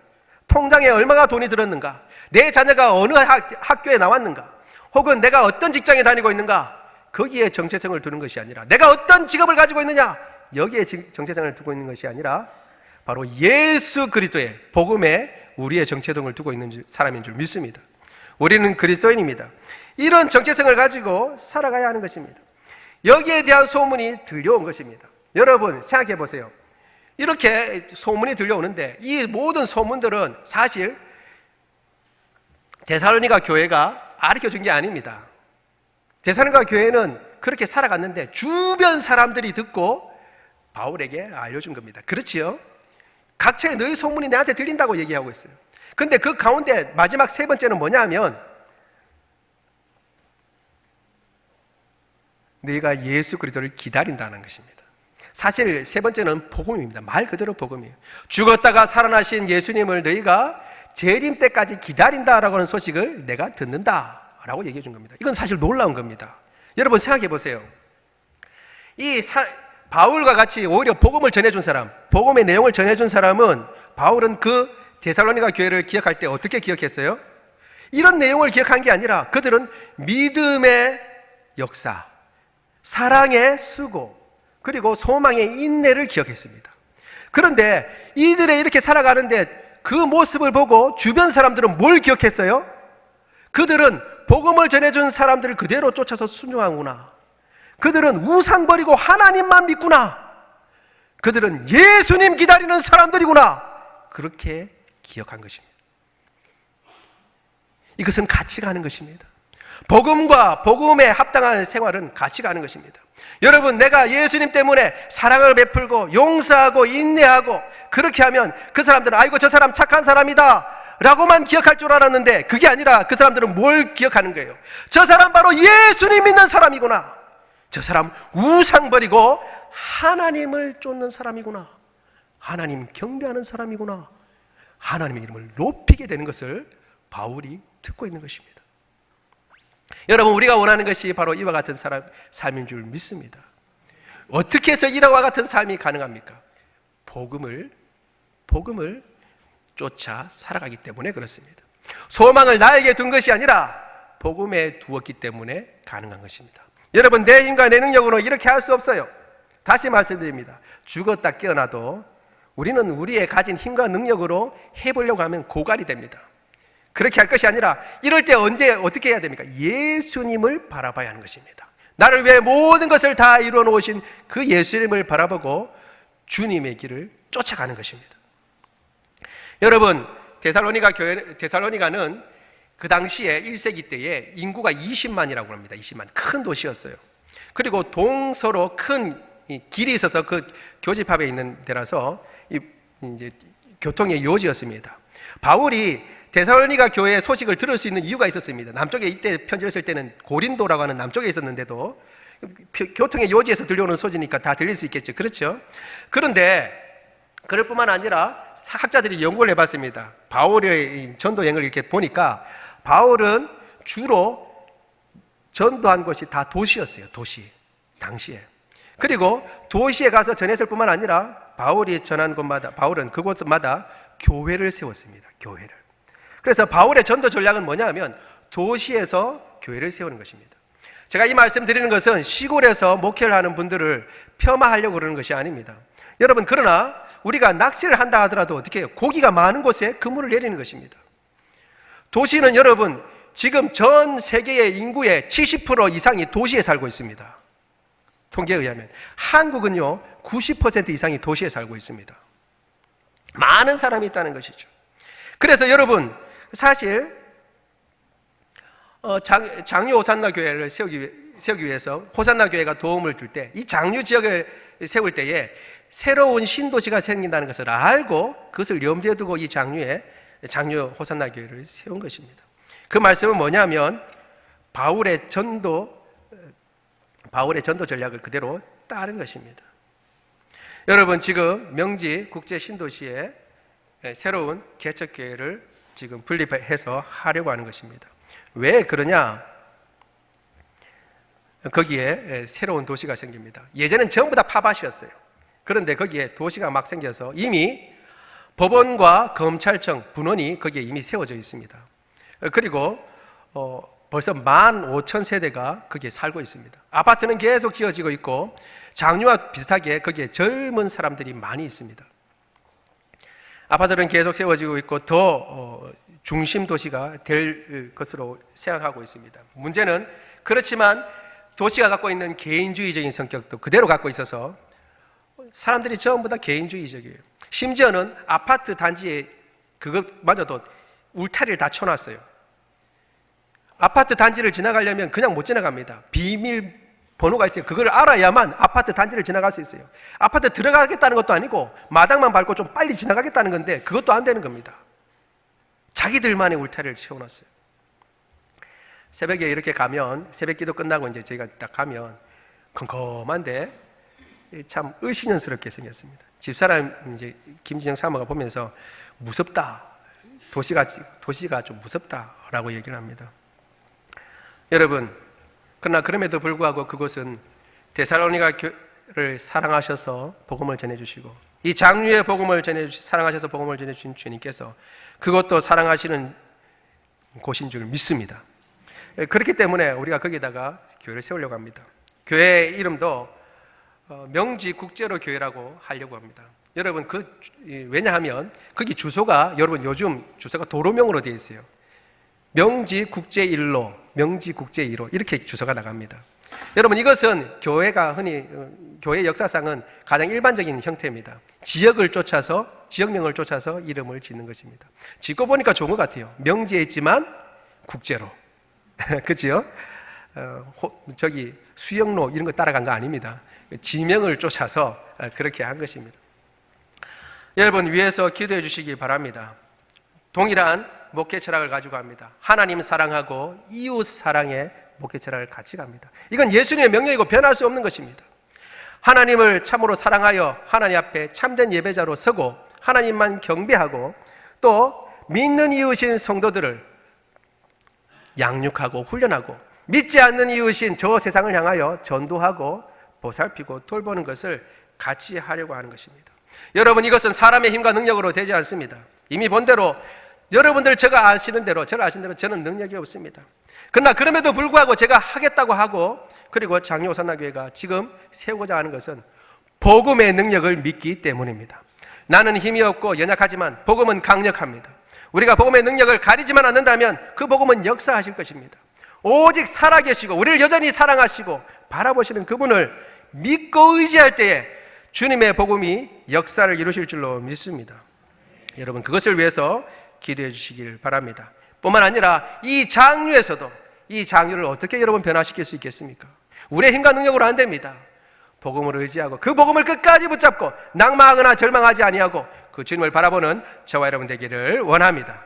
통장에 얼마나 돈이 들었는가, 내 자녀가 어느 학교에 나왔는가, 혹은 내가 어떤 직장에 다니고 있는가, 거기에 정체성을 두는 것이 아니라 내가 어떤 직업을 가지고 있느냐, 여기에 정체성을 두고 있는 것이 아니라 바로 예수 그리스도의 복음에 우리의 정체성을 두고 있는 사람인 줄 믿습니다. 우리는 그리스도인입니다. 이런 정체성을 가지고 살아가야 하는 것입니다. 여기에 대한 소문이 들려온 것입니다. 여러분 생각해 보세요. 이렇게 소문이 들려오는데 이 모든 소문들은 사실 데살로니가 교회가 가르쳐준 게 아닙니다. 데살로니가 교회는 그렇게 살아갔는데 주변 사람들이 듣고 바울에게 알려준 겁니다. 그렇지요? 각처에 너희 소문이 내한테 들린다고 얘기하고 있어요. 근데 그 가운데 마지막 세 번째는 뭐냐 하면 너희가 예수 그리스도를 기다린다는 것입니다. 사실 세 번째는 복음입니다. 말 그대로 복음이에요. 죽었다가 살아나신 예수님을 너희가 재림 때까지 기다린다라고 하는 소식을 내가 듣는다라고 얘기해 준 겁니다. 이건 사실 놀라운 겁니다. 여러분 생각해 보세요. 바울과 같이 오히려 복음을 전해준 사람, 복음의 내용을 전해준 사람은 바울은 그 데살로니가 교회를 기억할 때 어떻게 기억했어요? 이런 내용을 기억한 게 아니라 그들은 믿음의 역사, 사랑의 수고, 그리고 소망의 인내를 기억했습니다. 그런데 이들의 이렇게 살아가는데 그 모습을 보고 주변 사람들은 뭘 기억했어요? 그들은 복음을 전해준 사람들을 그대로 쫓아서 순종하구나. 그들은 우상 버리고 하나님만 믿구나. 그들은 예수님 기다리는 사람들이구나. 그렇게 기억한 것입니다. 이것은 같이 가는 것입니다. 복음과 복음에 합당한 생활은 같이 가는 것입니다. 여러분, 내가 예수님 때문에 사랑을 베풀고 용서하고 인내하고 그렇게 하면 그 사람들은 아이고 저 사람 착한 사람이다 라고만 기억할 줄 알았는데 그게 아니라 그 사람들은 뭘 기억하는 거예요? 저 사람 바로 예수님 믿는 사람이구나. 저 사람 우상 버리고 하나님을 쫓는 사람이구나. 하나님 경배하는 사람이구나. 하나님의 이름을 높이게 되는 것을 바울이 듣고 있는 것입니다. 여러분, 우리가 원하는 것이 바로 이와 같은 삶인 줄 믿습니다. 어떻게 해서 이와 같은 삶이 가능합니까? 복음을 쫓아 살아가기 때문에 그렇습니다. 소망을 나에게 둔 것이 아니라 복음에 두었기 때문에 가능한 것입니다. 여러분, 내 힘과 내 능력으로 이렇게 할 수 없어요. 다시 말씀드립니다. 죽었다 깨어나도 우리는 우리의 가진 힘과 능력으로 해보려고 하면 고갈이 됩니다. 그렇게 할 것이 아니라 이럴 때 언제 어떻게 해야 됩니까? 예수님을 바라봐야 하는 것입니다. 나를 위해 모든 것을 다 이루어 놓으신 그 예수님을 바라보고 주님의 길을 쫓아가는 것입니다. 여러분, 데살로니가는 그 당시에 1세기 때에 인구가 20만이라고 합니다. 20만. 큰 도시였어요. 그리고 동서로 큰 길이 있어서 그 교집합에 있는 데라서 이제 교통의 요지였습니다. 바울이 데살로니가 교회의 소식을 들을 수 있는 이유가 있었습니다. 남쪽에 이때 편지를 쓸 때는 고린도라고 하는 남쪽에 있었는데도 교통의 요지에서 들려오는 소식이니까 다 들릴 수 있겠죠. 그렇죠? 그런데 그럴 뿐만 아니라 학자들이 연구를 해봤습니다. 바울의 전도 여행을 이렇게 보니까 바울은 주로 전도한 곳이 다 도시였어요. 도시 당시에. 그리고 도시에 가서 전했을 뿐만 아니라 바울이 전한 곳마다 바울은 그곳마다 교회를 세웠습니다. 교회를. 그래서 바울의 전도 전략은 뭐냐 하면 도시에서 교회를 세우는 것입니다. 제가 이 말씀 드리는 것은 시골에서 목회를 하는 분들을 폄하하려고 그러는 것이 아닙니다. 여러분, 그러나 우리가 낚시를 한다 하더라도 어떻게 해요? 고기가 많은 곳에 그물을 내리는 것입니다. 도시는 여러분 지금 전 세계의 인구의 70% 이상이 도시에 살고 있습니다. 통계에 의하면 한국은요 90% 이상이 도시에 살고 있습니다. 많은 사람이 있다는 것이죠. 그래서 여러분 사실 장유 호산나 교회를 세우기 위해서 호산나 교회가 도움을 줄 때 이 장유 지역을 세울 때에 새로운 신도시가 생긴다는 것을 알고 그것을 염두에 두고 이 장유 호산나 교회를 세운 것입니다. 그 말씀은 뭐냐면 바울의 전도 전략을 그대로 따른 것입니다. 여러분 지금 명지 국제 신도시에 새로운 개척교회를 지금 분립해서 하려고 하는 것입니다. 왜 그러냐? 거기에 새로운 도시가 생깁니다. 예전엔 전부 다 팝아시였어요. 그런데 거기에 도시가 막 생겨서 이미 법원과 검찰청, 분원이 거기에 이미 세워져 있습니다. 그리고 벌써 15,000세대가 거기에 살고 있습니다. 아파트는 계속 지어지고 있고 장유와 비슷하게 거기에 젊은 사람들이 많이 있습니다. 아파트는 계속 세워지고 있고 더 중심 도시가 될 것으로 생각하고 있습니다. 문제는 그렇지만 도시가 갖고 있는 개인주의적인 성격도 그대로 갖고 있어서 사람들이 전부 다 개인주의적이에요. 심지어는 아파트 단지에 그것마저도 울타리를 다 쳐놨어요. 아파트 단지를 지나가려면 그냥 못 지나갑니다. 비밀번호가 있어요. 그걸 알아야만 아파트 단지를 지나갈 수 있어요. 아파트 들어가겠다는 것도 아니고 마당만 밟고 좀 빨리 지나가겠다는 건데 그것도 안 되는 겁니다. 자기들만의 울타리를 채워놨어요. 새벽에 이렇게 가면 새벽 기도 끝나고 이제 저희가 딱 가면 컴컴한데 참 을씨년스럽게 생겼습니다. 집사람 이제 김진영 사모가 보면서 무섭다. 도시가 좀 무섭다라고 얘기를 합니다. 여러분, 그러나 그럼에도 불구하고 그곳은 데살로니가를 사랑하셔서 복음을 전해주시고 이 장유의 복음을 사랑하셔서 복음을 전해주신 주님께서 그것도 사랑하시는 곳인 줄 믿습니다. 그렇기 때문에 우리가 거기다가 교회를 세우려고 합니다. 교회 이름도 명지국제로 교회라고 하려고 합니다. 여러분 왜냐하면 거기 주소가 여러분 요즘 주소가 도로명으로 되어 있어요. 명지국제 1로, 명지국제 2로 이렇게 주소가 나갑니다. 여러분 이것은 교회 역사상은 가장 일반적인 형태입니다. 지역명을 쫓아서 이름을 짓는 것입니다. 짓고 보니까 좋은 것 같아요. 명지에 있지만 국제로. 그죠? 저기 수영로 이런 거 따라간 거 아닙니다. 지명을 쫓아서 그렇게 한 것입니다. 여러분 위에서 기도해 주시기 바랍니다. 동일한 목회 철학을 가지고 합니다. 하나님 사랑하고 이웃 사랑의 목회 철학을 같이 갑니다. 이건 예수님의 명령이고 변할 수 없는 것입니다. 하나님을 참으로 사랑하여 하나님 앞에 참된 예배자로 서고 하나님만 경배하고 또 믿는 이웃인 성도들을 양육하고 훈련하고 믿지 않는 이웃인 저 세상을 향하여 전도하고 보살피고 돌보는 것을 같이 하려고 하는 것입니다. 여러분 이것은 사람의 힘과 능력으로 되지 않습니다. 이미 본대로 여러분들 저를 아시는 대로 저는 능력이 없습니다. 그러나 그럼에도 불구하고 제가 하겠다고 하고 그리고 장유호산나교회가 지금 세우고자 하는 것은 복음의 능력을 믿기 때문입니다. 나는 힘이 없고 연약하지만 복음은 강력합니다. 우리가 복음의 능력을 가리지만 않는다면 그 복음은 역사하실 것입니다. 오직 살아계시고 우리를 여전히 사랑하시고 바라보시는 그분을 믿고 의지할 때에 주님의 복음이 역사를 이루실 줄로 믿습니다. 여러분 그것을 위해서 기도해 주시길 바랍니다. 뿐만 아니라 이 장유에서도 이 장유를 어떻게 여러분 변화시킬 수 있겠습니까? 우리의 힘과 능력으로 안 됩니다. 복음을 의지하고 그 복음을 끝까지 붙잡고 낙망하거나 절망하지 아니하고 그 주님을 바라보는 저와 여러분 되기를 원합니다.